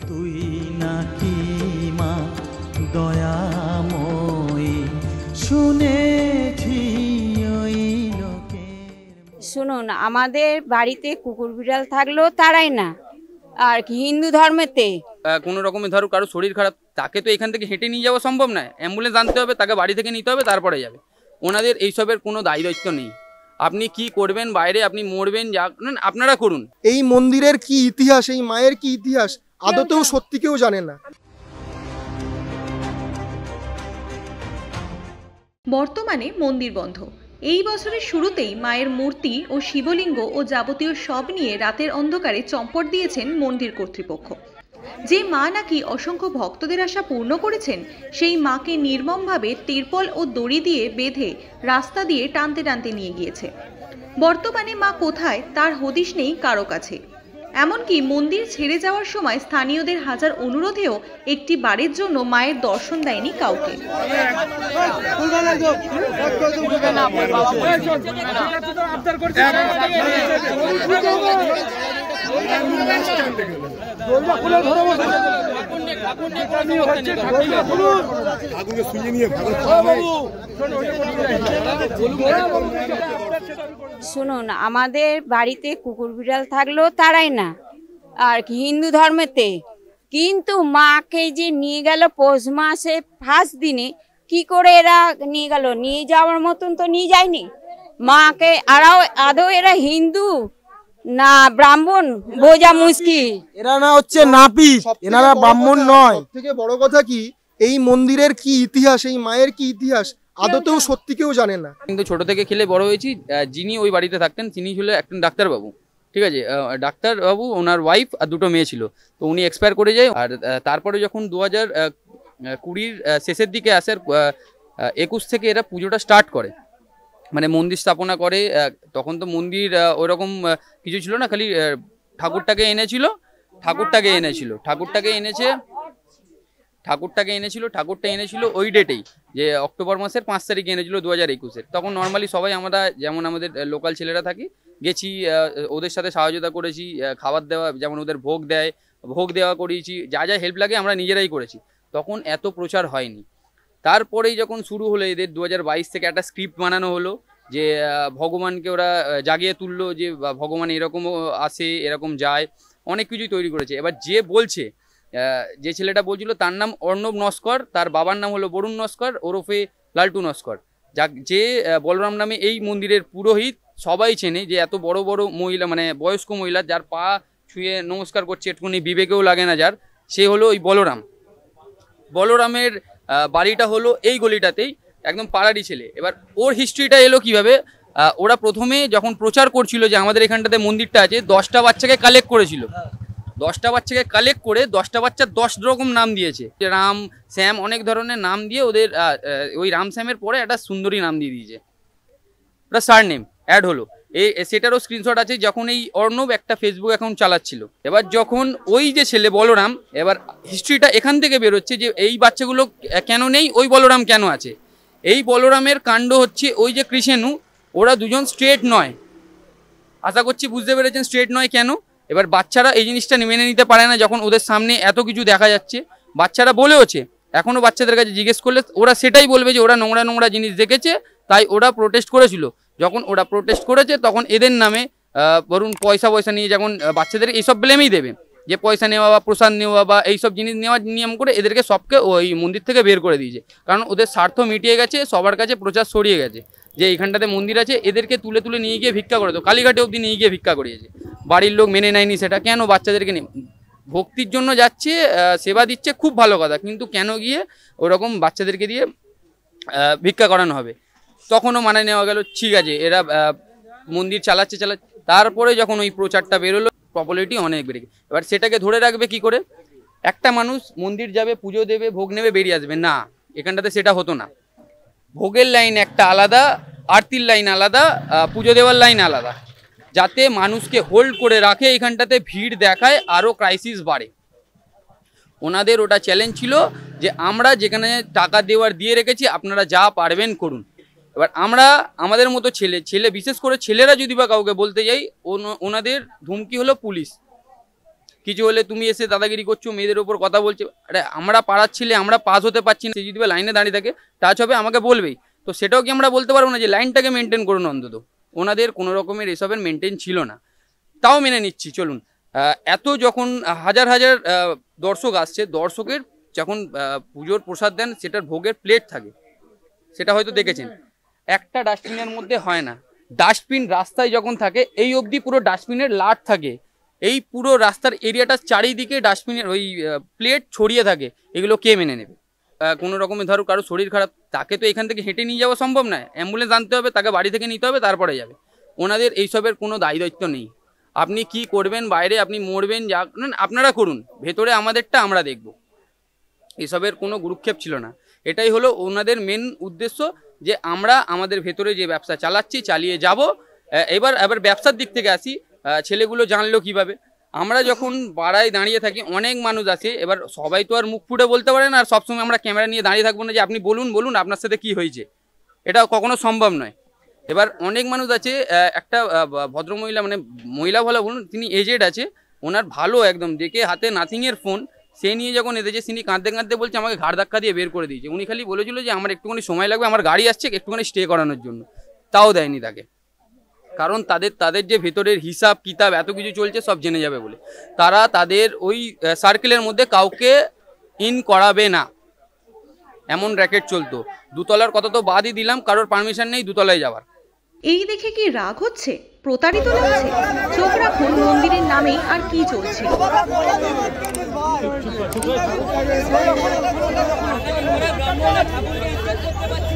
তুই নাকি মা দয়াময়ী শুনেছি ওই লোকের। শুনুন, আমাদের বাড়িতে কুকুর বিড়াল থাকলেও তারাই না, আর কি হিন্দু ধর্মেতে কোনো রকমের ধরো কারো শরীর খারাপ, তাকে তো এখান থেকে হেঁটে নিয়ে যাওয়া সম্ভব নয়, অ্যাম্বুলেন্স আনতে হবে, তাকে বাড়ি থেকে নিতে হবে, তারপরে যাবে। ওনাদের এইসবের কোনো দায়িত্ব নেই। আপনি কি করবেন বাইরে, আপনি মরবেন, যা আপনারা করুন। এই মন্দিরের কি ইতিহাস, এই মায়ের কি ইতিহাস আদতেও সত্যি কেউ জানে না। বর্তমানে মন্দির বন্ধ। এই বছরের শুরুতেই মায়ের মূর্তি ও শিবলিঙ্গ ও যাবতীয় সব নিয়ে রাতের অন্ধকারে চম্পট দিয়েছেন মন্দির কর্তৃপক্ষ। যে মা নাকি অসংখ্য ভক্তদের আশা পূর্ণ করেছেন, সেই মাকে নির্মমভাবে তিরপল ও দড়ি দিয়ে বেঁধে রাস্তা দিয়ে টানতে টানতে নিয়ে গিয়েছে। বর্তমানে মা কোথায় তার হদিশ নেই কারো কাছে। এমনকি মন্দির ছেড়ে যাওয়ার সময় স্থানীয়দের হাজার অনুরোধেও একটি বারের জন্য মায়ের দর্শন দেয়নি কাউকে। শুনুন, আমাদের বাড়িতে কুকুর বিড়াল থাকলেও তারাই না, আর কি হিন্দু ধর্মেতে। কিন্তু মাকে যে নিয়ে গেল পৌষ মাসে ফার্স্ট দিনে, কি করে এরা নিয়ে গেল? নিয়ে যাওয়ার মতন তো নিয়ে যায়নি মাকে। আদৌ এরা হিন্দু না ব্রাহ্মণ বোঝা মুশকিল। এরা না হচ্ছে নাপিত, এনারা ব্রাহ্মণ নয়। সবথেকে বড় কথা কি, এই মন্দিরের কি ইতিহাস, এই মায়ের কি ইতিহাস আদতেও সত্যি কেউ জানে না। কিন্তু ছোট থেকে খেলে বড় হয়েছি। যিনি ওই বাড়িতে থাকতেন তিনি ছিল একজন ডাক্তারবাবু, ঠিক আছে। ডাক্তারবাবু, ওনার ওয়াইফ আর দুটো মেয়ে ছিল। তো উনি এক্সপায়ার করে যায়। আর তারপরে যখন 2020 শেষের দিকে আসার 21 থেকে এরা পুজোটা স্টার্ট করে, মানে মন্দির স্থাপনা করে। তখন তো মন্দির ওরকম কিছু ছিল না, খালি ঠাকুরটাকে এনেছিল ওই ডেটেই, যে অক্টোবর মাসের 5 তারিখে এনেছিল 2021-এর। তখন নর্মালি সবাই আমরা যেমন আমাদের লোকাল ছেলেরা থাকি, গেছি, ওদের সাথে সহযোগিতা করেছি, খাবার দেওয়া, যেমন ওদের ভোগ দেওয়া করিয়েছি, যা যা হেল্প লাগে আমরা নিজেরাই করেছি। তখন এত প্রচার হয়নি। তারপরেই যখন শুরু হলো এদের 2022 থেকে একটা স্ক্রিপ্ট বানানো হলো, যে ভগবানকে ওরা জাগিয়ে তুললো, যে ভগবান এরকমও আসে, এরকম যায়, অনেক কিছুই তৈরি করেছে। এবার যে ছেলেটা বলছিল তার নাম অর্ণব নস্কর, তার বাবার নাম হলো বরুণ নস্কর ওরফে লালটু নস্কর, যে বলরাম নামে এই মন্দিরের পুরোহিত। সবাই চেনে, যে এত বড় বড় মহিলা, মানে বয়স্ক মহিলা, যার পা ছুঁয়ে নমস্কার করছে, একটুখানি বিবেকেও লাগে না যার, সে হলো ওই বলরামের বাড়িটা হলো এই গলিটাতেই, একদম পাড়ারই ছেলে। এবার ওর হিস্ট্রিটা এলো কিভাবে? ওরা প্রথমে যখন প্রচার করছিল যে আমাদের এখানটাতে মন্দিরটা আছে, 10টা বাচ্চাকে কালেক্ট করেছিল। 10টা বাচ্চাকে কালেক্ট করে 10টা বাচ্চার 10 রকম নাম দিয়েছে, রাম, শ্যাম, অনেক ধরনের নাম দিয়ে ওদের ওই রাম শ্যামের পরে একটা সুন্দরী নাম দিয়ে দিয়েছে, ওটা সারনেম অ্যাড হলো। সেটারও স্ক্রিনশট আছে, যখন এই অর্ণব একটা ফেসবুক অ্যাকাউন্ট চালাচ্ছিল। এবার যখন ওই যে ছেলে বলরাম, এবার হিস্ট্রিটা এখান থেকে বেরোচ্ছে যে এই বাচ্চাগুলো কেন নেই, ওই বলরাম কেন আছে। এই বলরামের কাণ্ড হচ্ছে, ওই যে কৃষ্ণু, ওরা দুজন স্ট্রেট নয়। আশা করছি বুঝতে পেরেছেন স্ট্রেট নয় কেন। এবার বাচ্চারা এই জিনিসটা মেনে নিতে পারে না, যখন ওদের সামনে এত কিছু দেখা যাচ্ছে। বাচ্চারা বলেওছে, এখনও বাচ্চাদের কাছে জিজ্ঞেস করলে ওরা সেটাই বলবে যে ওরা নোংরা নোংরা জিনিস দেখেছে, তাই ওরা প্রোটেস্ট করেছিল। যখন ওরা প্রোটেস্ট করেছে, তখন এদের নামে ধরুন পয়সা নিয়ে, যখন বাচ্চাদের এইসব ব্লেমেই দেবে, যে পয়সা নেওয়া বা প্রসাদ নেওয়া বা এইসব জিনিস নেওয়ার নিয়ম করে এদেরকে সবকে ওই মন্দির থেকে বের করে দিয়েছে। কারণ ওদের স্বার্থ মিটিয়ে গেছে, সবার কাছে প্রচার ছড়িয়ে গেছে যে এইখানটাতে মন্দির আছে। এদেরকে তুলে নিয়ে গিয়ে ভিক্ষা করে, তো কালীঘাটে অবধি নিয়ে গিয়ে ভিক্ষা করিয়েছে। বাড়ির লোক মেনে নেয়নি সেটা। কেন? বাচ্চাদেরকে নিয়ে ভক্তির জন্য যাচ্ছে, সেবা দিচ্ছে, খুব ভালো কথা, কিন্তু কেন গিয়ে ওরকম বাচ্চাদেরকে দিয়ে ভিক্ষা করানো হবে? তখনও মানে নেওয়া গেল, ঠিক আছে, এরা মন্দির চালাচ্ছে। তারপরে যখন ওই প্রচারটা বেরোলো, পপুলারিটি অনেক বেড়ে গেছে। এবার সেটাকে ধরে রাখবে কি করে? একটা মানুষ মন্দির যাবে, পুজো দেবে, ভোগ নেবে, বেরিয়ে আসবে না। এখানটাতে সেটা হতো না। ভোগের লাইন একটা আলাদা, আরতির লাইন আলাদা, পুজো দেওয়ার লাইন আলাদা, যাতে মানুষকে হোল্ড করে রাখে, এখানটাতে ভিড় দেখায়, আরও ক্রাইসিস বাড়ে। ওনাদের ওটা চ্যালেঞ্জ ছিল যে আমরা যেখানে টাকা দেওয়ার দিয়ে রেখেছি, আপনারা যা পারবেন করুন। এবার আমরা আমাদের মতো ছেলে বিশেষ করে ছেলেরা যদি বা কাউকে বলতে যাই, ওনাদের ধুমকি হলো পুলিশ। কিছু হলে তুমি এসে দাদাগিরি করছো, মেয়েদের ওপর কথা বলছো। আরে আমরা পাড়ার ছেলে, আমরা পাস হতে পারছি না, সে যদি লাইনে দাঁড়িয়ে থাকে টাচ হবে আমাকে বলবেই। তো সেটাও কি আমরা বলতে পারবো না যে লাইনটাকে মেনটেন করুন অন্তত? ওনাদের কোনো রকমের এসবের মেনটেন ছিল না, তাও মেনে নিচ্ছি চলুন। এত যখন হাজার হাজার দর্শক আসছে, দর্শকের যখন পুজোর প্রসাদ দেন সেটার ভোগের প্লেট থাকে, সেটা হয়তো দেখেছেন, একটা ডাস্টবিনের মধ্যে হয় না। ডাস্টবিন রাস্তায় যখন থাকে এই অবধি পুরো ডাস্টবিনের লাট থাকে, এই পুরো রাস্তার এরিয়াটা চারিদিকে ডাস্টবিনের ওই প্লেট ছড়িয়ে থাকে। এগুলো কে মেনে নেবে? কোনো রকমের ধরো কারো শরীর খারাপ, তাকে তো এখান থেকে হেঁটে নিয়ে যাওয়া সম্ভব নয়, অ্যাম্বুলেন্স আনতে হবে, তাকে বাড়ি থেকে নিতে হবে, তারপরে যাবে। ওনাদের এইসবের কোনো দায়িত্ব নেই। আপনি কি করবেন বাইরে, আপনি মরবেন, যা আপনারা করুন, ভেতরে আমাদেরটা আমরা দেখব। এসবের কোনো গুরুক্ষেপ ছিল না। এটাই হলো ওনাদের মেন উদ্দেশ্য, যে আমরা আমাদের ভেতরে যে ব্যবসা চালাচ্ছি চালিয়ে যাব। এবার ব্যবসার দিক থেকে আসি, ছেলেগুলো জানলো কিভাবে? আমরা যখন পাড়ায় দাঁড়িয়ে থাকি, অনেক মানুষ আছে, এবার সবাই তো আর মুখ ফুটে বলতে পারে না, আর সবসময় আমরা ক্যামেরা নিয়ে দাঁড়িয়ে থাকবো না যে আপনি বলুন বলুন আপনার সাথে কি হয়েছে, এটা কখনো সম্ভব নয়। এবার অনেক মানুষ আছে, একটা ভদ্রমহিলা, মানে মহিলা ভালো বলুন, তিনি এজেড আছে, ওনার ভালো একদম দেখে হাতে নাথিংয়ের ফোন, সে নিয়ে যখন এসেছে তিনি কাঁদতে কাঁদতে বলছে আমাকে ঘাড় ধাক্কা দিয়ে বের করে দিয়েছে। উনি খালি বলেছিল যে আমার একটুখানি সময় লাগবে, আমার গাড়ি আসছে, একটুখানি স্টে করানোর জন্য, তাও দেয়নি তাকে। কারণ তাদের যে ভেতরের হিসাব কিতাব এত কিছু চলছে সব জেনে যাবে বলে, তারা তাদের ওই সার্কেলের মধ্যে কাউকে ইন করাবে না, এমন র্যাকেট চলতো। দুতলার কথা তো বাদই দিলাম, কারোর পারমিশন নেই দুতলায় যাওয়ার। এই দেখে কি রাগ হচ্ছে? প্রতারিত লাগছে? চোখ রাখুন মন্দিরের নামেই আর কি চলছিল। ঠাকুর